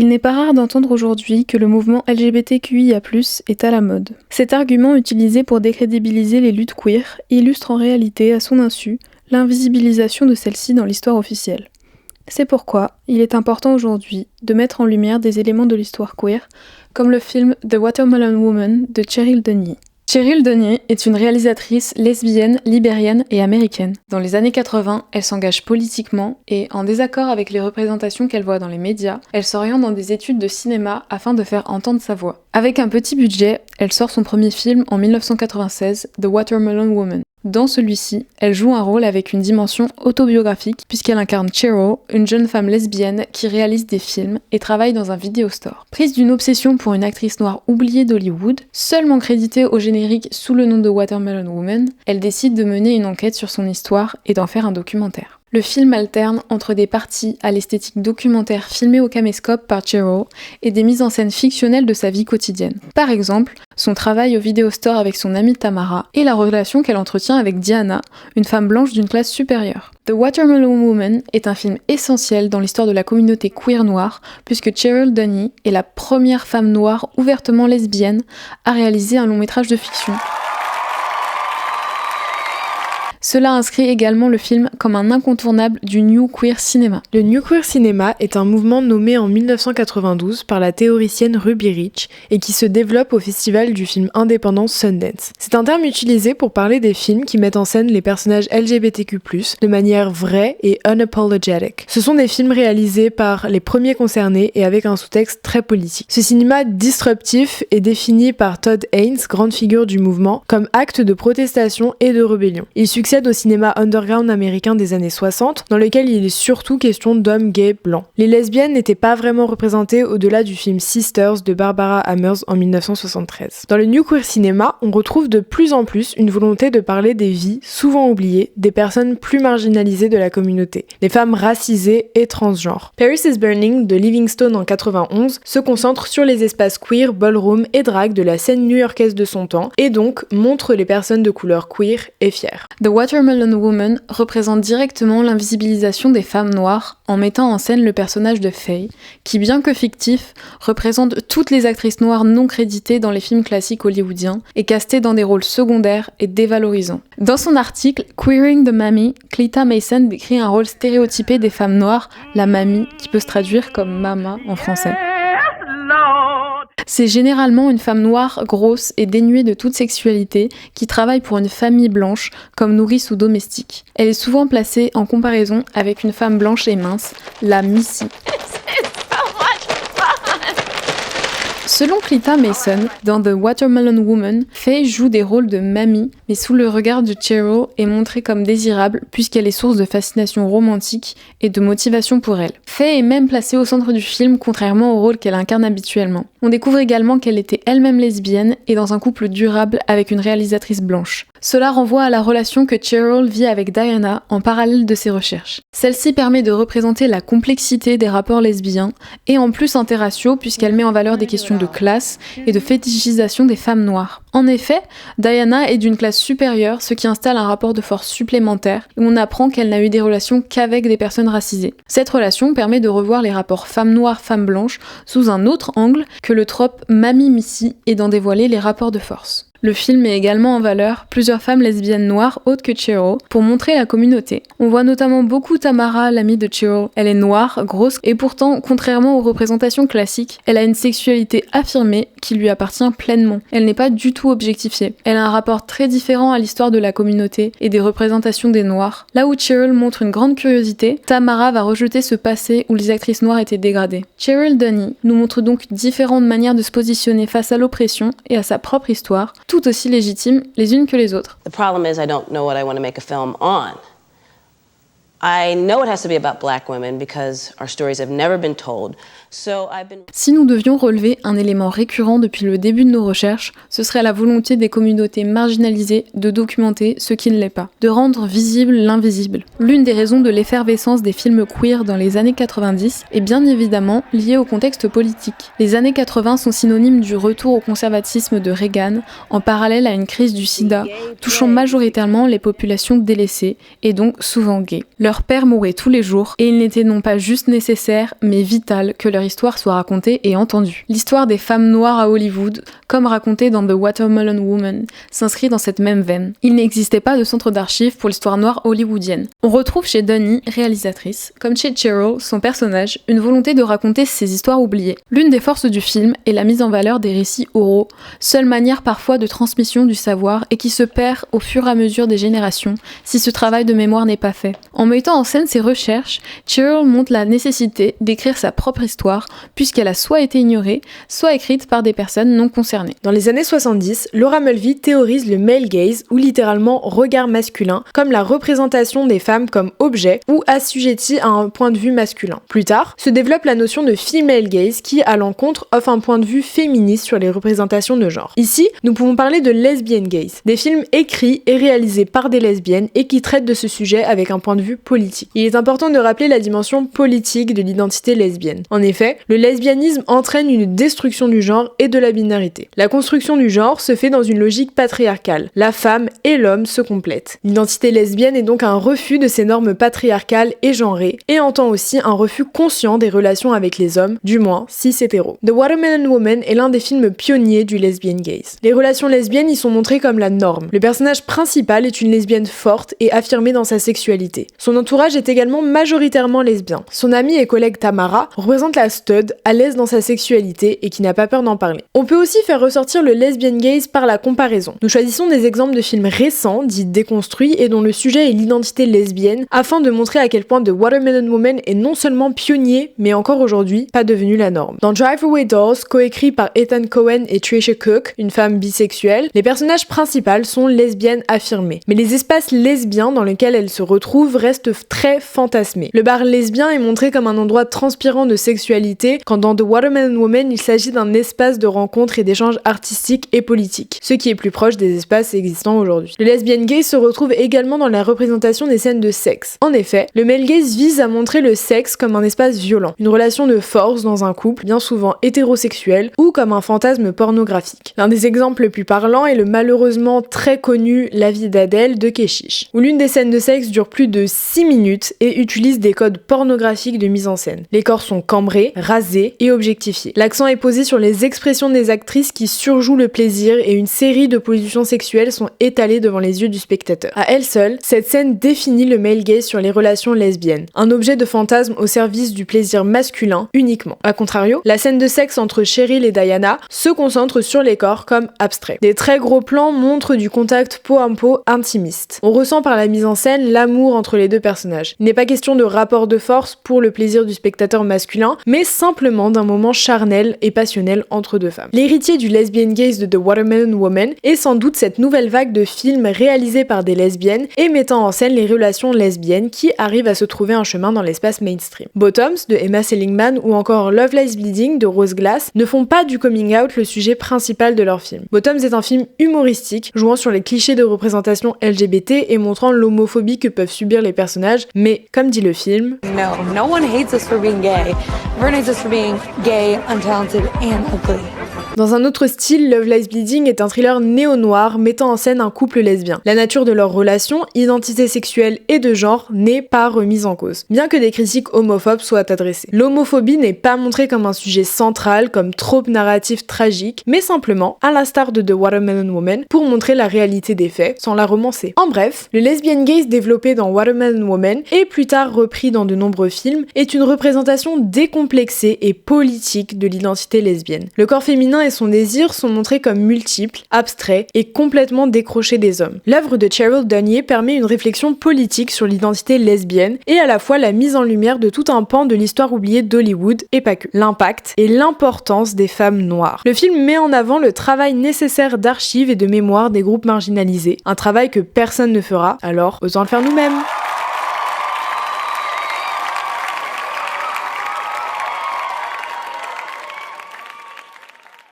Il n'est pas rare d'entendre aujourd'hui que le mouvement LGBTQIA+, est à la mode. Cet argument utilisé pour décrédibiliser les luttes queer illustre en réalité, à son insu, l'invisibilisation de celle-ci dans l'histoire officielle. C'est pourquoi il est important aujourd'hui de mettre en lumière des éléments de l'histoire queer, comme le film The Watermelon Woman de Cheryl Dunye. Cheryl Dunye est une réalisatrice lesbienne, libérienne et américaine. Dans les années 80, elle s'engage politiquement et, en désaccord avec les représentations qu'elle voit dans les médias, elle s'oriente dans des études de cinéma afin de faire entendre sa voix. Avec un petit budget, elle sort son premier film en 1996, The Watermelon Woman. Dans celui-ci, elle joue un rôle avec une dimension autobiographique puisqu'elle incarne Cheryl, une jeune femme lesbienne qui réalise des films et travaille dans un vidéostore. Prise d'une obsession pour une actrice noire oubliée d'Hollywood, seulement créditée au générique sous le nom de Watermelon Woman, elle décide de mener une enquête sur son histoire et d'en faire un documentaire. Le film alterne entre des parties à l'esthétique documentaire filmée au caméscope par Cheryl et des mises en scène fictionnelles de sa vie quotidienne. Par exemple, son travail au vidéostore avec son amie Tamara et la relation qu'elle entretient avec Diana, une femme blanche d'une classe supérieure. The Watermelon Woman est un film essentiel dans l'histoire de la communauté queer noire puisque Cheryl Dunye est la première femme noire ouvertement lesbienne à réaliser un long métrage de fiction. Cela inscrit également le film comme un incontournable du New Queer Cinema. Le New Queer Cinema est un mouvement nommé en 1992 par la théoricienne Ruby Rich et qui se développe au festival du film indépendant Sundance. C'est un terme utilisé pour parler des films qui mettent en scène les personnages LGBTQ+, de manière vraie et unapologetic. Ce sont des films réalisés par les premiers concernés et avec un sous-texte très politique. Ce cinéma disruptif est défini par Todd Haynes, grande figure du mouvement, comme acte de protestation et de rébellion. Il succède au cinéma underground américain des années 60, dans lequel il est surtout question d'hommes gays blancs. Les lesbiennes n'étaient pas vraiment représentées au-delà du film Sisters de Barbara Hammers en 1973. Dans le New Queer Cinema, on retrouve de plus en plus une volonté de parler des vies, souvent oubliées, des personnes plus marginalisées de la communauté, les femmes racisées et transgenres. Paris is Burning de Livingstone en 91 se concentre sur les espaces queer, ballroom et drag de la scène new-yorkaise de son temps, et donc montre les personnes de couleur queer et fières. The Watermelon Woman représente directement l'invisibilisation des femmes noires en mettant en scène le personnage de Faye, qui bien que fictif, représente toutes les actrices noires non créditées dans les films classiques hollywoodiens et castées dans des rôles secondaires et dévalorisants. Dans son article Queering the Mammy, Cleta Mason décrit un rôle stéréotypé des femmes noires, la mamie, qui peut se traduire comme mama en français. C'est généralement une femme noire, grosse et dénuée de toute sexualité qui travaille pour une famille blanche comme nourrice ou domestique. Elle est souvent placée en comparaison avec une femme blanche et mince, la Missy. Selon Cleta Mason, dans The Watermelon Woman, Faye joue des rôles de mamie, mais sous le regard de Cheryl est montrée comme désirable puisqu'elle est source de fascination romantique et de motivation pour elle. Faye est même placée au centre du film contrairement au rôle qu'elle incarne habituellement. On découvre également qu'elle était elle-même lesbienne et dans un couple durable avec une réalisatrice blanche. Cela renvoie à la relation que Cheryl vit avec Diana en parallèle de ses recherches. Celle-ci permet de représenter la complexité des rapports lesbiens et en plus interraciaux puisqu'elle met en valeur des questions de classe et de fétichisation des femmes noires. En effet, Diana est d'une classe supérieure, ce qui installe un rapport de force supplémentaire et on apprend qu'elle n'a eu des relations qu'avec des personnes racisées. Cette relation permet de revoir les rapports femmes noires-femmes blanches sous un autre angle que le trope mamie-missy et d'en dévoiler les rapports de force. Le film met également en valeur plusieurs femmes lesbiennes noires autres que Cheryl pour montrer la communauté. On voit notamment beaucoup Tamara, l'amie de Cheryl. Elle est noire, grosse et pourtant, contrairement aux représentations classiques, elle a une sexualité affirmée qui lui appartient pleinement. Elle n'est pas du tout objectifiée. Elle a un rapport très différent à l'histoire de la communauté et des représentations des noirs. Là où Cheryl montre une grande curiosité, Tamara va rejeter ce passé où les actrices noires étaient dégradées. Cheryl Dunye nous montre donc différentes manières de se positionner face à l'oppression et à sa propre histoire, tout aussi légitimes les unes que les autres. The problem is I don't know what I want to make a film on. I know it has to be about black women because our stories have never been told. Si nous devions relever un élément récurrent depuis le début de nos recherches, ce serait la volonté des communautés marginalisées de documenter ce qui ne l'est pas, de rendre visible l'invisible. L'une des raisons de l'effervescence des films queer dans les années 90 est bien évidemment liée au contexte politique. Les années 80 sont synonymes du retour au conservatisme de Reagan, en parallèle à une crise du sida, touchant majoritairement les populations délaissées, et donc souvent gays. Leurs pères mouraient tous les jours, et il n'était non pas juste nécessaire, mais vital que leur leur histoire soit racontée et entendue. L'histoire des femmes noires à Hollywood, comme racontée dans The Watermelon Woman, s'inscrit dans cette même veine. Il n'existait pas de centre d'archives pour l'histoire noire hollywoodienne. On retrouve chez Donnie, réalisatrice, comme chez Cheryl, son personnage, une volonté de raconter ces histoires oubliées. L'une des forces du film est la mise en valeur des récits oraux, seule manière parfois de transmission du savoir et qui se perd au fur et à mesure des générations si ce travail de mémoire n'est pas fait. En mettant en scène ses recherches, Cheryl montre la nécessité d'écrire sa propre histoire puisqu'elle a soit été ignorée, soit écrite par des personnes non concernées. Dans les années 70, Laura Mulvey théorise le male gaze, ou littéralement regard masculin, comme la représentation des femmes comme objets ou assujetties à un point de vue masculin. Plus tard, se développe la notion de female gaze qui, à l'encontre, offre un point de vue féministe sur les représentations de genre. Ici, nous pouvons parler de lesbian gaze, des films écrits et réalisés par des lesbiennes et qui traitent de ce sujet avec un point de vue politique. Il est important de rappeler la dimension politique de l'identité lesbienne. En effet, le lesbianisme entraîne une destruction du genre et de la binarité. La construction du genre se fait dans une logique patriarcale. La femme et l'homme se complètent. L'identité lesbienne est donc un refus de ces normes patriarcales et genrées, et entend aussi un refus conscient des relations avec les hommes, du moins cis-hétéros. The Watermelon Woman est l'un des films pionniers du lesbian gaze. Les relations lesbiennes y sont montrées comme la norme. Le personnage principal est une lesbienne forte et affirmée dans sa sexualité. Son entourage est également majoritairement lesbien. Son amie et collègue Tamara représente la stud, à l'aise dans sa sexualité et qui n'a pas peur d'en parler. On peut aussi faire ressortir le lesbian gaze par la comparaison. Nous choisissons des exemples de films récents, dits déconstruits, et dont le sujet est l'identité lesbienne, afin de montrer à quel point The Watermelon Woman est non seulement pionnier, mais encore aujourd'hui, pas devenu la norme. Dans Drive Away Dolls, coécrit par Ethan Cohen et Tricia Cook, une femme bisexuelle, les personnages principaux sont lesbiennes affirmées. Mais les espaces lesbiens dans lesquels elles se retrouvent restent très fantasmés. Le bar lesbien est montré comme un endroit transpirant de sexualité, quand dans The Watermelon Woman, il s'agit d'un espace de rencontre et d'échanges artistiques et politiques, ce qui est plus proche des espaces existants aujourd'hui. Le lesbian gaze se retrouve également dans la représentation des scènes de sexe. En effet, le male gaze vise à montrer le sexe comme un espace violent, une relation de force dans un couple, bien souvent hétérosexuel, ou comme un fantasme pornographique. L'un des exemples les plus parlants est le malheureusement très connu La vie d'Adèle de Keshish, où l'une des scènes de sexe dure plus de 6 minutes et utilise des codes pornographiques de mise en scène. Les corps sont cambrés, rasés et objectifiés. L'accent est posé sur les expressions des actrices qui surjouent le plaisir et une série de positions sexuelles sont étalées devant les yeux du spectateur. À elle seule, cette scène définit le male gaze sur les relations lesbiennes, un objet de fantasme au service du plaisir masculin uniquement. A contrario, la scène de sexe entre Cheryl et Diana se concentre sur les corps comme abstraits. Des très gros plans montrent du contact peau à peau intimiste. On ressent par la mise en scène l'amour entre les deux personnages. Il n'est pas question de rapport de force pour le plaisir du spectateur masculin, mais simplement d'un moment charnel et passionnel entre deux femmes. L'héritier du lesbian gaze de The Watermelon Woman est sans doute cette nouvelle vague de films réalisés par des lesbiennes et mettant en scène les relations lesbiennes qui arrivent à se trouver un chemin dans l'espace mainstream. Bottoms de Emma Seligman ou encore Love Lies Bleeding de Rose Glass ne font pas du coming out le sujet principal de leur film. Bottoms est un film humoristique, jouant sur les clichés de représentation LGBT et montrant l'homophobie que peuvent subir les personnages, mais comme dit le film, No one hates us for being gay. Everyone hates us for being gay, untalented and ugly. Dans un autre style, Love Lies Bleeding est un thriller néo-noir mettant en scène un couple lesbien. La nature de leur relation, identité sexuelle et de genre n'est pas remise en cause, bien que des critiques homophobes soient adressées. L'homophobie n'est pas montrée comme un sujet central, comme trope narratif tragique, mais simplement, à l'instar de The Watermelon Woman, pour montrer la réalité des faits, sans la romancer. En bref, le lesbian gaze développé dans Watermelon Woman, et plus tard repris dans de nombreux films, est une représentation décomplexée et politique de l'identité lesbienne. Le corps féminin et son désir sont montrés comme multiples, abstraits et complètement décrochés des hommes. L'œuvre de Cheryl Dunye permet une réflexion politique sur l'identité lesbienne et à la fois la mise en lumière de tout un pan de l'histoire oubliée d'Hollywood et pas que. L'impact et l'importance des femmes noires. Le film met en avant le travail nécessaire d'archives et de mémoire des groupes marginalisés, un travail que personne ne fera, alors autant le faire nous-mêmes.